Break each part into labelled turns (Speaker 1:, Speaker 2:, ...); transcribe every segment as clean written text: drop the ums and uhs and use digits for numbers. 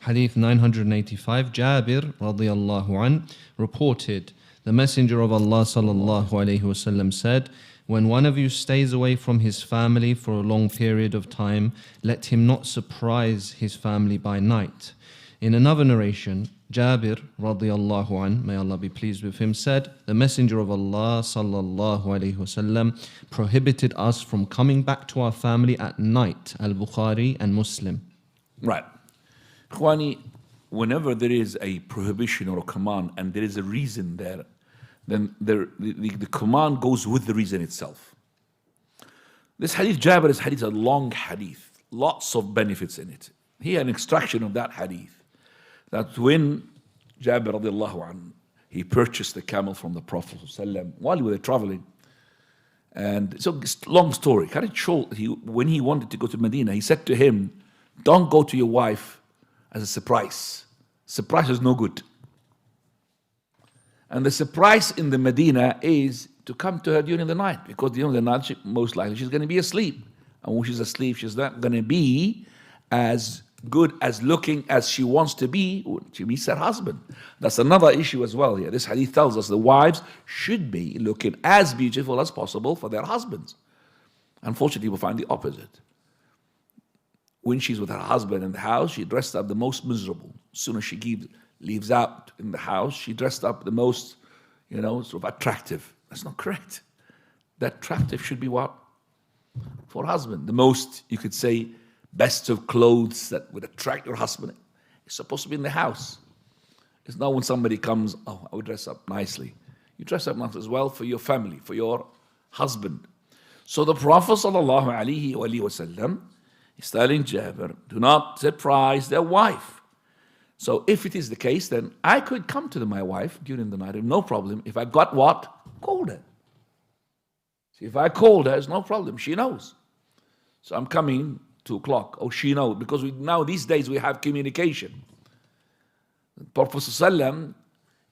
Speaker 1: Hadith 985, Jabir radiyallahu an reported, the Messenger of Allah sallallahu alayhi wasallam said, when one of you stays away from his family for a long period of time, let him not surprise his family by night. In another narration, Jabir radiyallahu an, may Allah be pleased with him, said, the Messenger of Allah sallallahu alayhi wasallam prohibited us from coming back to our family at night. Al-Bukhari and Muslim.
Speaker 2: Right. Ikhwani, whenever there is a prohibition or a command and there is a reason there, then the command goes with the reason itself. This hadith, Jabir, is hadith, a long hadith, lots of benefits in it. Here an extraction of that hadith. That when Jabir radiallahu anhu, he purchased the camel from the Prophet ﷺ while they were traveling. And so it's a long story. Cut it short, when he wanted to go to Medina, he said to him, don't go to your wife as a surprise. Surprise is no good. And the surprise in the Medina is to come to her during the night, because during the night, most likely she's going to be asleep. And when she's asleep, she's not going to be as good as looking as she wants to be when she meets her husband. That's another issue as well here. This hadith tells us the wives should be looking as beautiful as possible for their husbands. Unfortunately, we find the opposite. When she's with her husband in the house, she dressed up the most miserable. As soon as she leaves out in the house, she dressed up the most, sort of attractive. That's not correct. That attractive should be what? For husband. The most, you could say, best of clothes that would attract your husband. It's supposed to be in the house. It's not when somebody comes, oh, I would dress up nicely. You dress up nice as well for your family, for your husband. So the Prophet ﷺ is telling Jabir, do not surprise their wife. So if it is the case, then I could come to my wife during the night, no problem. If I got what? Called her. See, if I called her, it's no problem. She knows. So I'm coming 2 o'clock. Oh, she knows. Because now these days we have communication. The Prophet ﷺ,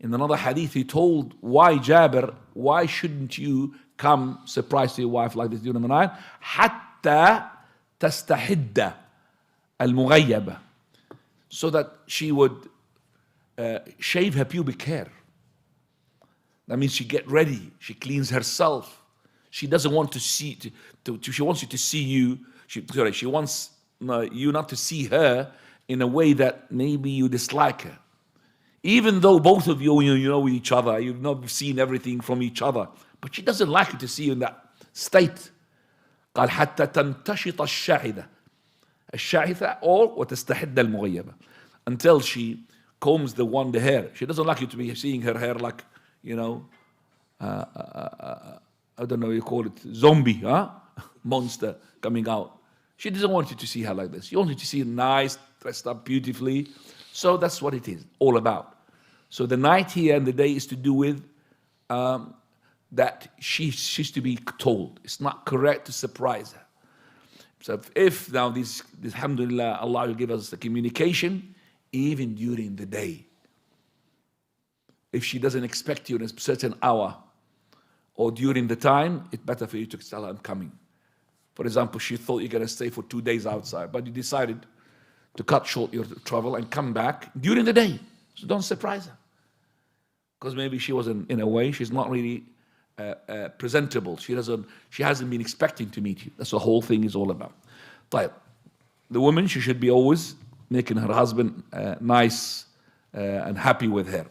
Speaker 2: in another hadith, he told Jabir, why shouldn't you come surprise to your wife like this during the night? حتى تستحد المغيبة. So that she would shave her pubic hair. That means she get ready. She cleans herself. She doesn't want to see, she wants you to see you. She wants you not to see her in a way that maybe you dislike her. Even though both of you know each other, you've not seen everything from each other, but she doesn't like you to see you in that state. قال حتى تنتشط الشاحذة. الشاحذة or وتستحد المغيبة. Until she combs the hair. She doesn't like you to be seeing her hair like, I don't know, you call it zombie, monster coming out. She doesn't want you to see her like this. She wants you to see her nice, dressed up beautifully. So that's what it is all about. So the night here and the day is to do with that she's to be told. It's not correct to surprise her. So if now this alhamdulillah, Allah will give us the communication even during the day. If she doesn't expect you in a certain hour or during the time, it's better for you to tell her I'm coming. For example, she thought you're going to stay for 2 days outside, but you decided to cut short your travel and come back during the day. So don't surprise her. Because maybe she wasn't, in a way, she's not really presentable. She hasn't been expecting to meet you. That's what the whole thing is all about. The woman, she should be always making her husband nice and happy with her.